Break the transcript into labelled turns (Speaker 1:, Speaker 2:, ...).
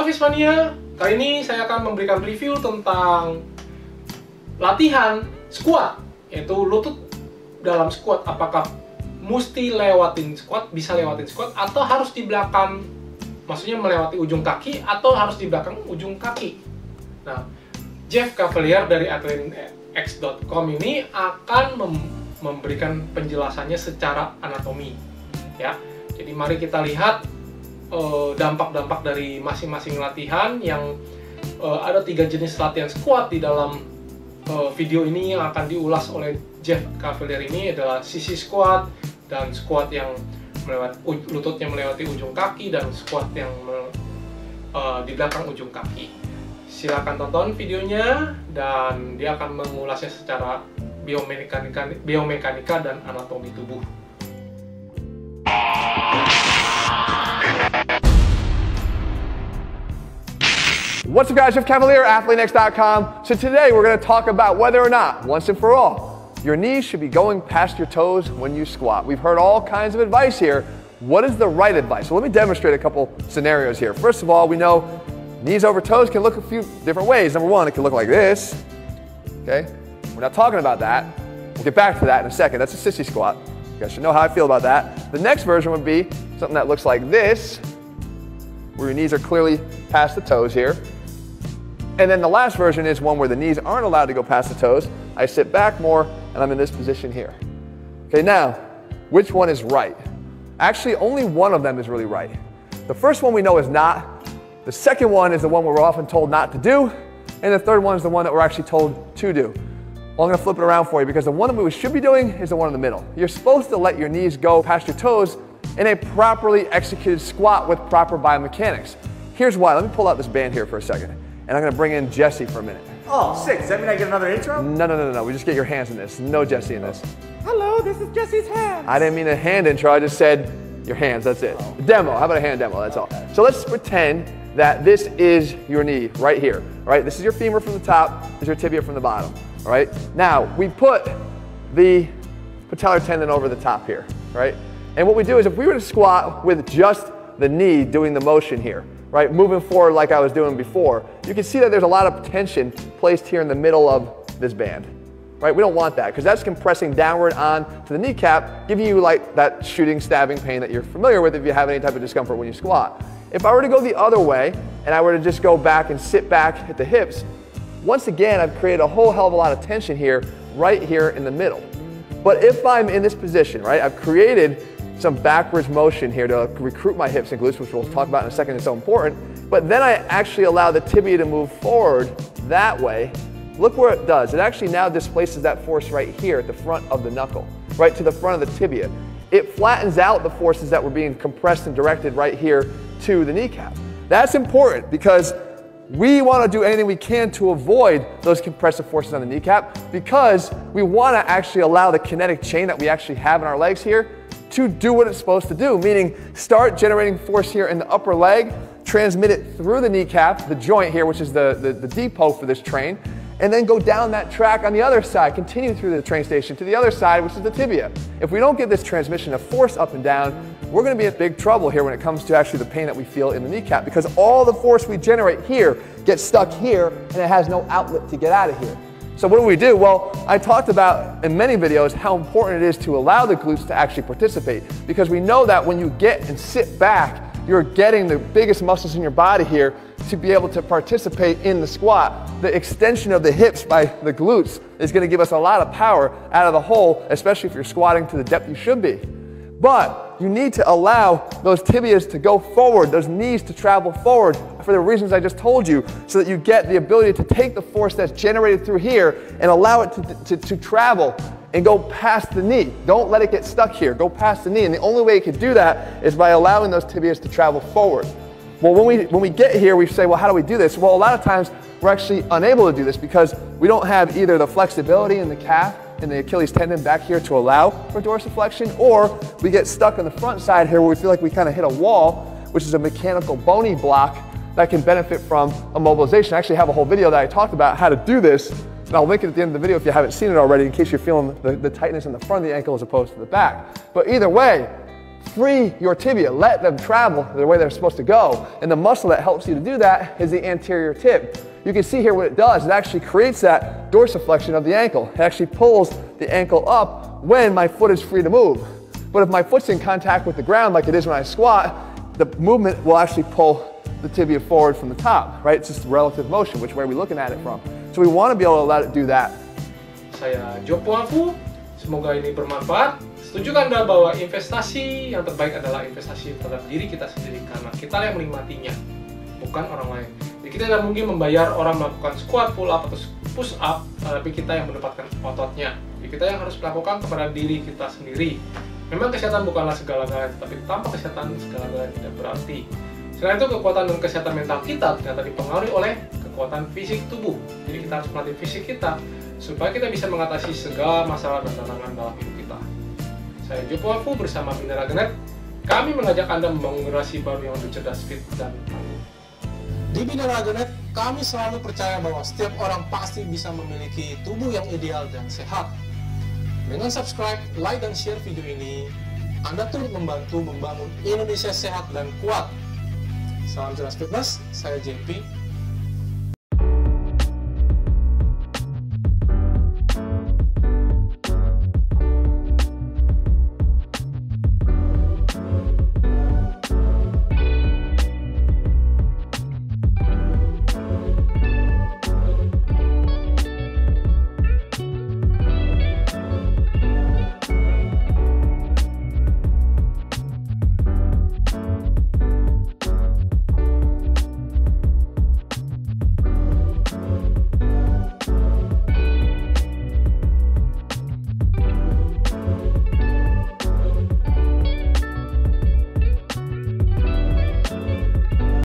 Speaker 1: Halo Fishmania, kali ini saya akan memberikan review tentang latihan squat, yaitu lutut dalam squat. Apakah mesti lewatin squat, bisa lewatin squat, atau harus di belakang, maksudnya melewati ujung kaki, atau harus di belakang ujung kaki. Nah, Jeff Cavalier dari Atau.com ini akan memberikan penjelasannya secara anatomi, ya. Jadi mari kita lihat dampak-dampak dari masing-masing latihan yang ada 3 jenis latihan squat di dalam video ini yang akan diulas oleh Jeff Cavalier. Ini adalah sisi squat dan squat yang lututnya melewati ujung kaki dan squat yang di belakang ujung kaki. Silakan tonton videonya dan dia akan mengulasnya secara biomekanika dan anatomi tubuh.
Speaker 2: What's up guys, Jeff Cavalier, Athletenext.com. So today we're going to talk about whether or not, once and for all, your knees should be going past your toes when you squat. We've heard all kinds of advice here. What is the right advice? So let me demonstrate a couple scenarios here. First of all, we know knees over toes can look a few different ways. Number one, it can look like this. Okay, we're not talking about that. We'll get back to that in a second. That's a sissy squat. You guys should know how I feel about that. The next version would be something that looks like this, where your knees are clearly past the toes here. And then the last version is one where the knees aren't allowed to go past the toes. I sit back more and I'm in this position here. Okay, now, which one is right? Actually, only one of them is really right. The first one we know is not. The second one is the one where we're often told not to do. And the third one is the one that we're actually told to do. Well, I'm gonna flip it around for you because the one that we should be doing is the one in the middle. You're supposed to let your knees go past your toes in a properly executed squat with proper biomechanics. Here's why. Let me pull out this band here for a second. And I'm going to bring in Jesse for a minute.
Speaker 3: Oh, sick. Does that mean I get another intro?
Speaker 2: No. We just get your hands in this. No Jesse in this.
Speaker 3: Hello, this is Jesse's hands.
Speaker 2: I didn't mean a hand intro. I just said your hands. That's it.
Speaker 3: Oh.
Speaker 2: Demo. How about a hand demo? That's all. So let's pretend that this is your knee right here. All right? This is your femur from the top. This is your tibia from the bottom. All right? Now, we put the patellar tendon over the top here. Right? And what we do is if we were to squat with just the knee doing the motion here, right, moving forward like I was doing before, you can see that there's a lot of tension placed here in the middle of this band, right? We don't want that because that's compressing downward on to the kneecap, giving you like that shooting, stabbing pain that you're familiar with if you have any type of discomfort when you squat. If I were to go the other way and I were to just go back and sit back at the hips, once again, I've created a whole hell of a lot of tension here, right here in the middle. But if I'm in this position, right, I've created some backwards motion here to recruit my hips and glutes, which we'll talk about in a second, it's so important. But then I actually allow the tibia to move forward that way. Look where it does. It actually now displaces that force right here at the front of the knuckle, right to the front of the tibia. It flattens out the forces that were being compressed and directed right here to the kneecap. That's important because we want to do anything we can to avoid those compressive forces on the kneecap because we want to actually allow the kinetic chain that we actually have in our legs here to do what it's supposed to do, meaning start generating force here in the upper leg, transmit it through the kneecap, the joint here, which is the depot for this train, and then go down that track on the other side, continue through the train station to the other side, which is the tibia. If we don't get this transmission of force up and down, we're gonna be in big trouble here when it comes to actually the pain that we feel in the kneecap because all the force we generate here gets stuck here and it has no outlet to get out of here. So what do we do? Well, I talked about in many videos how important it is to allow the glutes to actually participate because we know that when you get and sit back, you're getting the biggest muscles in your body here to be able to participate in the squat. The extension of the hips by the glutes is going to give us a lot of power out of the hole, especially if you're squatting to the depth you should be. But you need to allow those tibias to go forward, those knees to travel forward for the reasons I just told you, so that you get the ability to take the force that's generated through here and allow it to travel and go past the knee. Don't let it get stuck here. Go past the knee. And the only way you can do that is by allowing those tibias to travel forward. Well, when we get here, we say, well, how do we do this? Well, a lot of times we're actually unable to do this because we don't have either the flexibility in the calf and the Achilles tendon back here to allow for dorsiflexion, or we get stuck on the front side here where we feel like we kind of hit a wall, which is a mechanical bony block that can benefit from immobilization. I actually have a whole video that I talked about how to do this, and I'll link it at the end of the video if you haven't seen it already in case you're feeling the tightness in the front of the ankle as opposed to the back. But either way, free your tibia, let them travel the way they're supposed to go. And the muscle that helps you to do that is the anterior tib. You can see here what it does. It actually creates that dorsiflexion of the ankle. It actually pulls the ankle up when my foot is free to move. But if my foot's in contact with the ground like it is when I squat, the movement will actually pull the tibia forward from the top, right? It's just relative motion, which way are we looking at it from. So we want to be able to let it do that.
Speaker 1: Saya Jopoafu, semoga ini bermanfaat. Setujukah Anda bahwa investasi yang terbaik adalah investasi terhadap diri kita sendiri, karena kita yang menikmatinya, bukan orang lain. Jadi kita tidak mungkin membayar orang melakukan squat, pull up, atau push up, tapi kita yang mendapatkan ototnya. Jadi kita yang harus melakukan kepada diri kita sendiri. Memang kesehatan bukanlah segala-galanya, tapi tanpa kesehatan segala-galanya tidak berarti. Selain itu, kekuatan dan kesehatan mental kita ternyata dipengaruhi oleh kekuatan fisik tubuh. Jadi kita harus melatih fisik kita supaya kita bisa mengatasi segala masalah dan tantangan dalam hidup kita. Saya Jopoafu bersama BINARAGA.NET. Kami mengajak Anda membangun generasi baru yang lebih cerdas, fit, dan tangguh. Di BINARAGA.NET, kami selalu percaya bahwa setiap orang pasti bisa memiliki tubuh yang ideal dan sehat. Dengan subscribe, like, dan share video ini, Anda turut membantu membangun Indonesia sehat dan kuat. Salam cerdas fitness, saya JP.